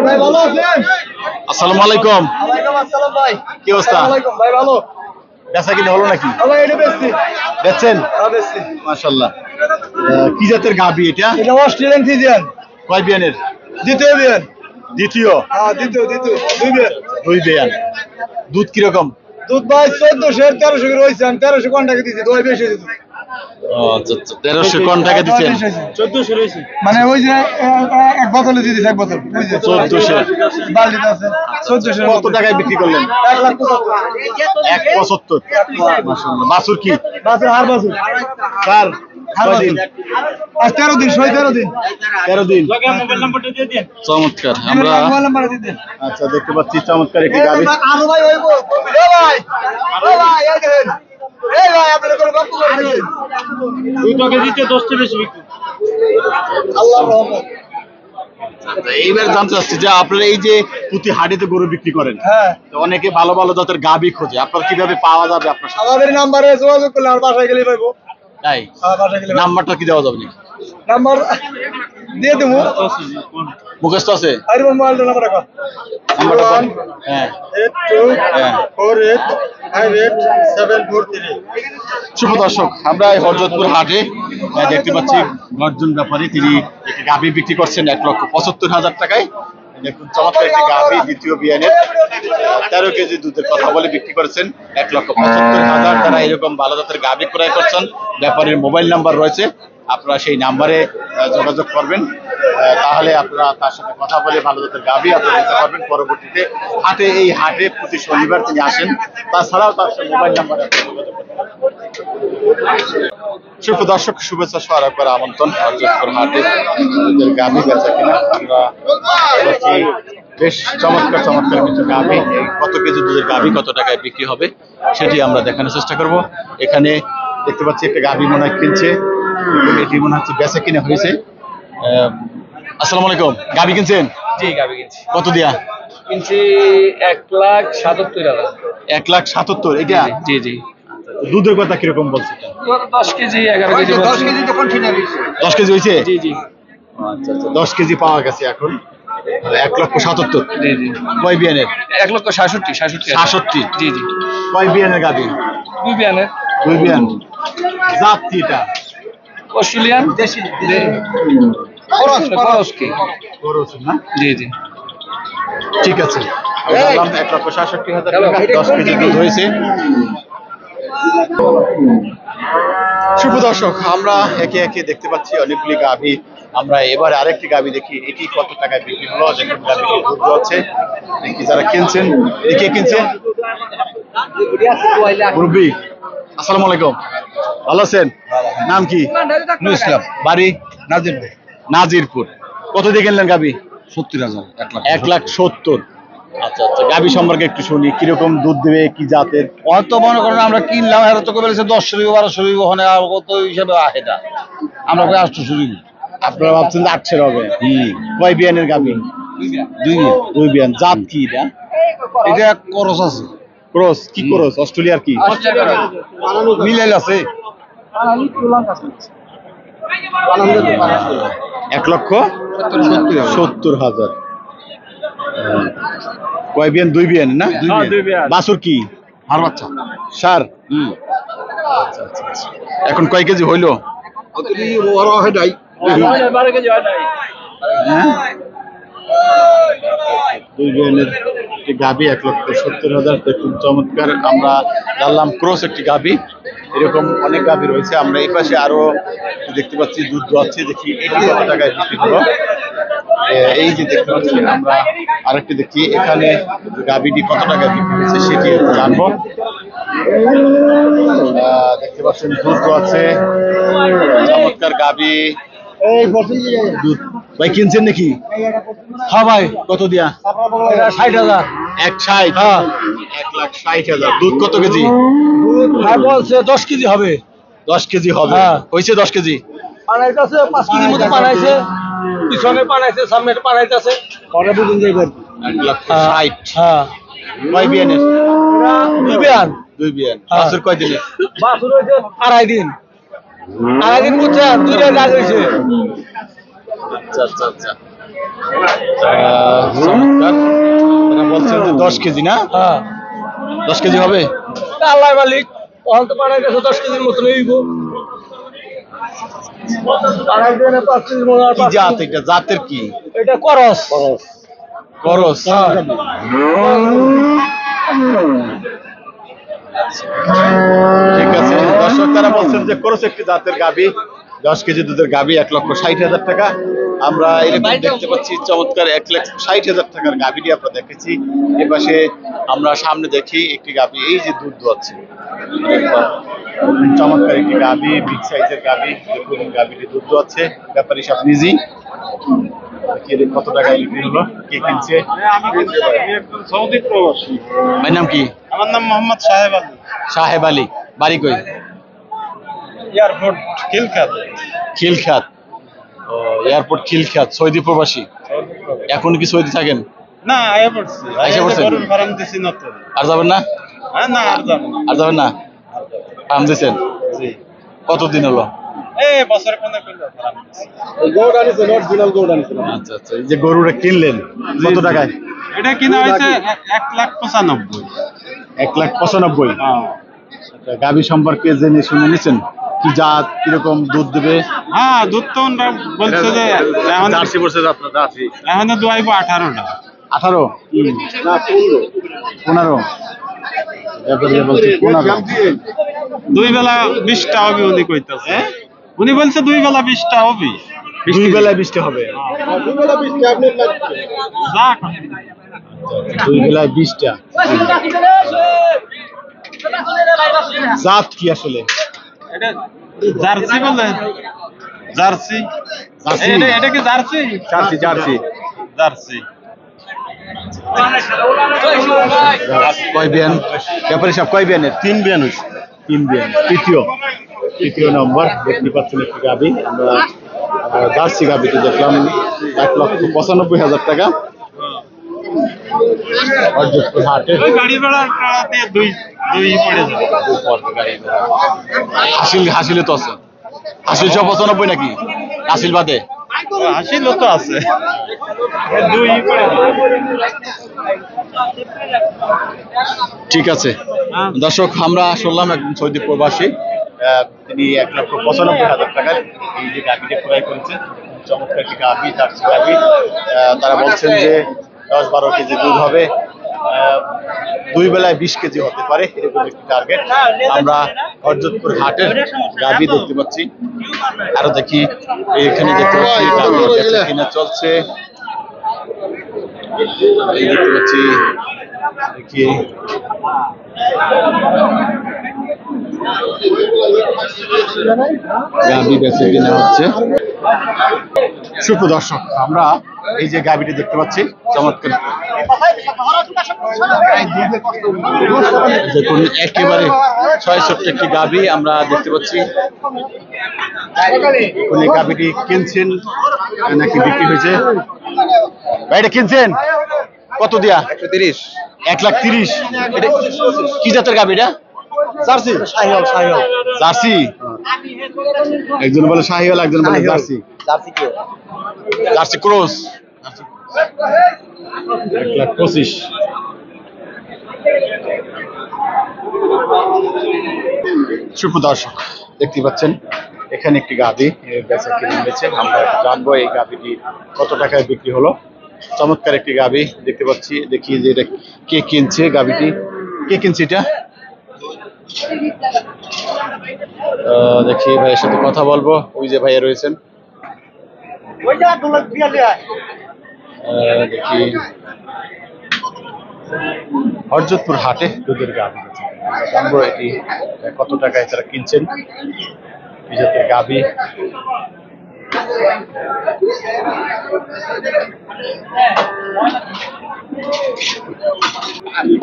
ভাই ভালো আছেন? আসসালামু আলাইকুম। ওয়ালাইকুম আসসালাম ভাই। কি অবস্থা? আসসালামু আলাইকুম ভাই, ভালো। বেচা কিনা হলো নাকি? ভাই এটা বেচছি। বেচছেন? বেচছি। মাশাআল্লাহ। কি জাতের গাবি এটা? এটা অস্ট্রেলিয়ান ফিজিয়ান। কয় বিয়ানের? দ্বিতীয় বিয়ান। দ্বিতীয়? হ্যাঁ দ্বিতীয় দুই বিয়ান। দুই বিয়ান। দুধ কিরকম? দুধ ভাই 1400 1300 করে হইছে, আমি 1300 কোন টাকা দিছি, দই বেশি হইছে। আচ্ছা আচ্ছা, 1300 কোন টাকা দিচ্ছেন? 1400 হইছে। মানে ওই যে এক বোতলে দিয়ে দিছি, এক বোতল ওই যে 1400 বালতিতে আছে 1400। কত টাকায় বিক্রি করলেন? 1,75,000। 1,75,000। মাশাআল্লাহ। বাছুর কি? বাছুর হার বাছুর। স্যার কয়দিন? আজ 13 দিন, 13 দিন। 13 দিন। মোবাইল নাম্বারটা দিয়ে দেন। চমৎকার। আমরা মোবাইল নাম্বারটা দিয়ে দেন। আচ্ছা দেখতে পাচ্ছি চমৎকার একটি গাবি। আরো ভাই হইবো। এ ভাই, এ ভাই এই দেখেন, এই ভাই আপনারা করে গল্প করতেছেন। 2 টাকা দিতে 10টা বেশি বিক্রি। আল্লাহর রহমত। আচ্ছা, এইবার জানতে চাচ্ছি যে আপনারা এই যে প্রতি হাটে গরু বিক্রি করেন, হ্যাঁ, তো অনেকে ভালো ভালো জাতের গাবি খোঁজে, আপনার কিভাবে পাওয়া যাবে আপনার সাথে? আমাদের নাম্বারে যোগাযোগ করলে আর বাসায় গেলেই পাইবো। তাই বাসায় গেলে নাম্বারটা কি দেওয়া যাবে নাকি? নাম্বার দিয়ে দেবো। মুখস্থ আছে? আরে মোবাইল নাম্বার রাখো। নাম্বারটা বল। হ্যাঁ 8248587443। শুভ দর্শক, আমরা এই হযরতপুর হাটে দেখতে পাচ্ছি গর্জন ব্যাপারী তিনি একটি গাভী বিক্রি করছেন 1,75,000 টাকায়। দেখুন চমৎকার একটি গাভী, দ্বিতীয় বিয়ানের 13 কেজি দুধের কথা বলে বিক্রি করেছেন 1,75,000। তারা এরকম ভালো জাতের গাভী ক্রয় করছেন। ব্যাপারীর মোবাইল নাম্বার রয়েছে, আপনারা সেই নাম্বারে যোগাযোগ করবেন, তাহলে আপনারা তার সাথে কথা বলে ভালো জাতের গাভী আপনারা নিতে পারবেন। পরবর্তীতে হাটে এই হাটে প্রতি শনিবার তিনি আসেন, তাছাড়াও তার সাথে মোবাইল নাম্বারে আপনারা যোগাযোগ করতে পারবেন। শুভ দর্শক, শুভেচ্ছা স্মারক করে আমন্ত্রণ হযরতপুর হাটে গাভী বেচা কিনা। আমরা দেখছি বেশ চমৎকার চমৎকার কিছু গাভী। কত কেজি দুধের গাভী কত টাকায় বিক্রি হবে সেটি আমরা দেখানোর চেষ্টা করব। এখানে দেখতে পাচ্ছি একটা গাভী মনে হয় কিনছে, এটি মনে হচ্ছে বেচা কিনা হয়েছে। আসসালামু আলাইকুম। গাভী কিনছেন? জি গাবি কিনছি। কত দিয়া কিনছি 1,77,000। 1,77,000 এটা? জি জি। দুধের কথা কিরকম বলছে? 10 কেজি 11 কেজি। 10 কেজি তো কন্টিনিউ হইছে। 10 কেজি হয়েছে? জি জি। আচ্ছা আচ্ছা, 10 কেজি পাওয়া গেছে এখন। 1,77,000। জি জি। কয় বিয়ানের? 1,66,000। 66। জি জি। কয় বিয়ানের গাভী? 2 বিয়ানের। 2 বিয়ান। জাত কি এটা? অস্ট্রেলিয়ান দেশি। খরচ কি? খরচ না? জি জি। ঠিক আছে, বললাম 1,66,000 টাকা, 10 কেজি দুধ হয়েছে। শুভ দর্শক, আমরা একে একে দেখতে পাচ্ছি অনেকগুলি গাভী। আমরা এবারে আরেকটি গাভী দেখি, এটি কত টাকায় বিক্রি হলো। দেখুন গাভীটি দুধ হচ্ছে, দেখি যারা কিনছেন। কে কিনছেন? মুরব্বি, আসসালামু আলাইকুম। ভালো আছেন? নাম কি? নুর ইসলাম। বাড়ি? নাজিরপুর। নাজিরপুর। কত দিয়ে কিনলেন গাভী? 70,000। 1,70,000। আচ্ছা আচ্ছা, গাভী সম্পর্কে একটু শুনি, কিরকম দুধ দেবে, কি জাতের? হয়তো মনে করেন আমরা কিনলাম, এরা তো বলেছে 10 1200 ওখানে কত হিসাবে আহে না, আমরা কই 800 আপনারা ভাবছেন যে 800 হবে? কয় বিয়ানের গাভী? 2 বিয়ান। জাত কি এটা? এটা খরচ আছে। ক্রস? কি ক্রস? অস্ট্রেলিয়ার কি? মিলাইল আছে। 1,70,000। কয় বিয়ান? 2 বিয়ান না? বাছুর কি? আর বাচ্চা সার? আচ্ছা আচ্ছা আচ্ছা। এখন কয় কেজি হইলো? অতটি বড় হয় নাই। হ্যাঁ, 2 বিয়ানের একটি গাভী 1,70,000। দেখুন চমৎকার। আমরা জানলাম ক্রস একটি গাভী, এরকম অনেক গাভী রয়েছে। আমরা এই পাশে আরো দেখতে পাচ্ছি দুধ দোয়াচ্ছে, দেখি এটি কত টাকায় বিক্রি হলো। এই যে দেখতে পাচ্ছি আমরা আরেকটি দেখি, এখানে গাভীটি কত টাকায় বিক্রি হয়েছে সেটি জানবো। দেখতে পাচ্ছেন দুধ দোয়াচ্ছে, চমৎকার গাভী। দুধ ভাই কিনছেন নাকি? হ্যাঁ ভাই। কত দিয়া? 60,000। 1,60,000। 1,60,000। দুধ কত কেজি? ভাই বলছে 10 কেজি হবে। 10 কেজি হবে। হ্যাঁ। হয়েছে 10 কেজি? পানাইতেছে 5 কেজির মতো পানাইছে, পিছনে পানাইছে, সামনে পানাইতেছে। পরে বুঝুন যাইবেন। 1,60,000। হ্যাঁ। কয় বিয়ানের? 2 বিয়ান। 2 বিয়ান। বাছুর কয় দিনের? বাছুর হইছে 2.5 দিন। 2.5 দিন বুঝছেন, 2টাই দাগ হইছে। আচ্ছা আচ্ছা আচ্ছা। চমৎকার। তারা বলছেন যে 10 কেজি না? হ্যাঁ 10 কেজি হবে? আল্লাহ মালিক তখন তো পাড়ায় গেছে 10 কেজির মতন হইব পাড়ায় গেলে 5 কেজির মতো কি জাত এটা? জাতের কি? এটা করস করস। ঠিক আছে দর্শক, তারা বলছেন যে করস একটি জাতের গাভী, 10 কেজি দুধের গাভী, 1,60,000 টাকা। আমরা এরকম দেখতে পাচ্ছি চমৎকার 1,60,000 টাকার গাভীটি আমরা দেখেছি। এ পাশে আমরা সামনে দেখি একটি গাভী, এই যে দুধ দোয়াচ্ছে, চমৎকার একটি গাভী, বিগ সাইজের গাভী। দেখুন গাভীটি দুধ দোয়াচ্ছে, ব্যাপারী সব নিজেই। কত টাকা বিক্রি হলো, কে কিনছে? সৌদি প্রবাসী। ভাই নাম কি? আমার নাম মোহাম্মদ সাহেব আলী। সাহেব আলী, বাড়ি কই? এয়ারপোর্ট খিলখাত। খিলখাত। ও এয়ারপোর্ট খিলখাত, সৌদি প্রবাসী। এখন কি সৌদি থাকেন? না আয়া পড়ছি। আইসা পড়ছেন? গরুর ফার্ম দিছি নতুন। আর যাবেন না? হ্যাঁ না আর যাব না। আর যাবেন না? ফার্ম দিয়েছেন জি। কতদিন হলো? এই বছর কোনে করলো ফার্ম দিছি। আচ্ছা আচ্ছা, এই যে গরুটা কিনলেন কত টাকায়? এটা কিনা হয়েছে 1,95,000। 1,95,000। হ্যাঁ। আচ্ছা, গাভী সম্পর্কে জেনে শুনে নিছেন কি জাত, কিরকম দুধ দেবে? হ্যাঁ দুধ তো ওরা বলছে যে এখন জার্সি বলছে আপনার জার্সি এখন দুয়াইব 18টা। 18 না 15 ব্যাপারে বলছে 15। দুই বেলা 20টা হবে উনি কইতাছে। উনি বলছে দুই বেলা 20টা হবে। দুই বেলায় 20টা হবে। যাক দুই বেলায় 20টা। জাত কি আসলে? এটা জার্সি বলে। জার্সি। জার্সি? এটা কি জার্সি? Jersey jersey jersey. কয় বিয়ান ব্যাপারে সব? কয় বিয়ানের? 3 বিয়ান হইছে। 3 বিয়ান। তৃতীয় নম্বর দেখতে পাচ্ছেন একটি গাভী। আমরা জার্সি গাভীটি দেখলাম 1,95,000 টাকা। হরজতপুর হাটে ওই গাড়ি ভাড়া দিয়ে দুই পড়ে যাবে। হাসিলে তো আছে, হাসিল সব 95 নাকি? হাসিল বাদে হাসিলও তো আছে। দুই পড়ে যাবে। ঠিক আছে দর্শক, আমরা শুনলাম একজন সৌদি প্রবাসী, তিনি 1,95,000 টাকার এই যে গাভীটি ক্রয় করেছেন। চমৎকার একটি গাভী, জার্সি গাভী। তারা বলছেন যে 10-12 কেজি দুধ হবে, দুই বেলায় 20 কেজি হতে পারে, এরকম একটি টার্গেট। আমরা হরজতপুর হাটের গাভী দেখতে পাচ্ছি। আরো দেখি এখানে দেখতে পাচ্ছি গাভী বেচা কিনা চলছে, এই দেখতে পাচ্ছি। দেখি গাভী বেচা কিনা হচ্ছে। সুপ্রদর্শক, আমরা এই যে গাভীটি দেখতে পাচ্ছি চমৎকার, দেখুন একেবারে 6 একটি গাভী আমরা দেখতে পাচ্ছি। উনি গাভীটি কিনছেন নাকি বিক্রি হয়েছে? ভাই এটা কিনছেন কত দিয়া? 130। 1,30,000। এটা কি জাতের গাভী? এটা জার্সি। জার্সি। একজন বলে শাহিওয়াল, একজন বলে জার্সি। Jersey cross. 1,25,000। সুপ্রদর্শক দেখতে পাচ্ছেন এখানে একটি গাভী বেচা কিনে হয়েছে। আমরা জানবো এই গাভীটি কত টাকায় বিক্রি হলো। চমৎকার একটি গাভী দেখতে পাচ্ছি। দেখি যে এটা কে কিনছে, গাভীটি কে কিনছে এটা। দেখি ভাইয়ের সাথে কথা বলবো। ওই যে ভাইয়া রয়েছেন, দেখি হরজতপুর হাটে দুধের গাভী আছে। আমরা জানবো এটি কত টাকায় তারা কিনছেন এই জাতের গাভী।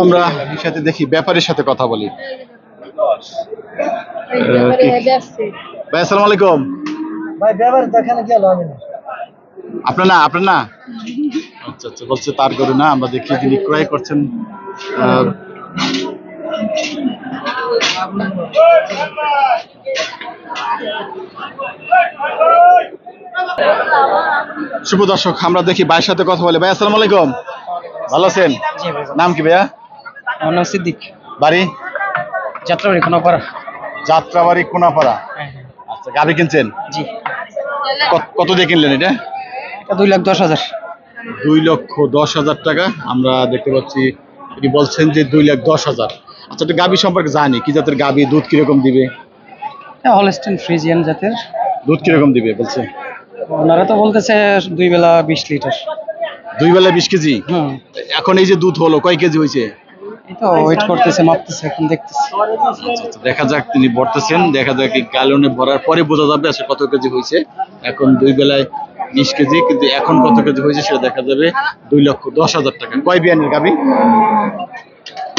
আমরা এর সাথে দেখি ব্যাপারীর সাথে কথা বলি। ভাই আসসালামু আলাইকুম। ভাই ব্যাপার দেখানে গেল আমি না। আপনার না? আপনার না? আচ্ছা আচ্ছা, বলছে তার গরু না। আমরা দেখি যিনি ক্রয় করছেন। শুভ দর্শক, আমরা দেখি ভাইয়ের সাথে কথা বলে। ভাই আসসালামু আলাইকুম, ভালো আছেন? নাম কি ভাইয়া? আমার নাম সিদ্দিক, বাড়ি? যাত্রাবাড়ি কোনাপাড়া। যাত্রাবাড়ি কোনাপাড়া। আচ্ছা, গাবি কিনছেন? জি। কত দিয়ে কিনলেন এটা? 2,10,000। 2,10,000 টাকা। আমরা দেখতে পাচ্ছি এটি বলছেন যে 2,10,000। আচ্ছা, তো গাবি সম্পর্কে জানি, কি জাতের গাবি, দুধ কিরকম দিবে? হলস্টেইন ফ্রিজিয়ান জাতের। দুধ কিরকম দিবে বলছে? ওনারা তো বলতেছে 2 বেলা 20 লিটার। 2 বেলায় 20 কেজি। এখন এই যে দুধ হলো, কয় কেজি হয়েছে? এই তো ওয়েট করতেছে, মাপতেছে, এখন দেখতেছি। আচ্ছা, দেখা যাক, তিনি ভরতেছেন, দেখা যাক এই গ্যালনে ভরার পরে বোঝা যাবে আসলে কত কেজি হয়েছে। এখন 2 বেলায় 20 কেজি, কিন্তু এখন কত কেজি হয়েছে সেটা দেখা যাবে। 2,10,000 টাকা। কয় বিয়ানের গাবি?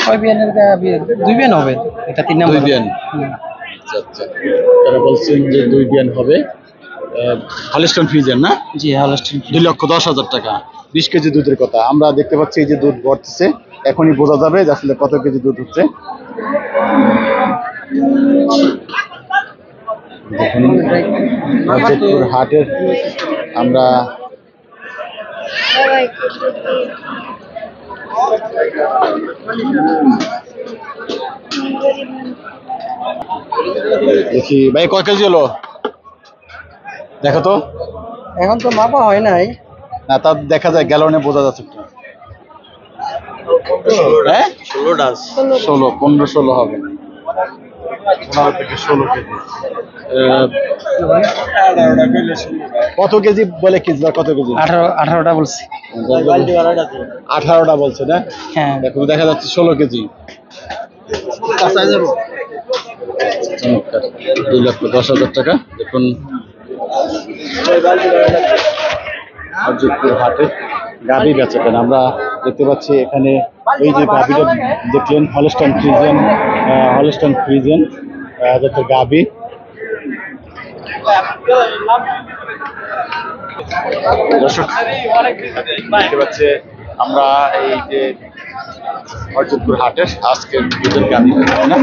কয় বিয়ানের গাবি? 2 বিয়ান হবে, এটা 3 নাম্বার। 2 বিয়ান। আচ্ছা আচ্ছা, তারা বলছেন যে 2 বিয়ান হবে। হলস্টেইন ফ্রিজিয়ান না? জি, হলস্টেইন। 2,10,000 টাকা, 20 কেজি দুধের কথা। আমরা দেখতে পাচ্ছি এই যে দুধ ভরতেছে, এখনই বোঝা যাবে যে আসলে কত কেজি দুধ হচ্ছে। দেখুন, হরজতপুর হাটের আমরা দেখি। ভাই কয় কেজি হলো দেখো তো। এখন তো মাপা হয় নাই। না, তা দেখা যায়, গ্যালনে বোঝা যাচ্ছে একটু। হ্যাঁ, 16, 15-16 হবে। 15 থেকে 16 কেজি। কত কেজি বলে কেজি? কত কেজি? 18টা বলছি। 18টা বলছে না? হ্যাঁ, এখন দেখা যাচ্ছে 16 কেজি। চমৎকার। 2,10,000 টাকা। দেখুন, হরজতপুর হাটে গাভী বেচাকেন আমরা দেখতে পাচ্ছি। এখানে এই যে গাভীটা দেখলেন, হলস্টেইন ফ্রিজিয়ান যাতে গাভী। দর্শক দেখতে পাচ্ছি আমরা এই যে হরজতপুর হাটের আজকের দুধের গাভী, না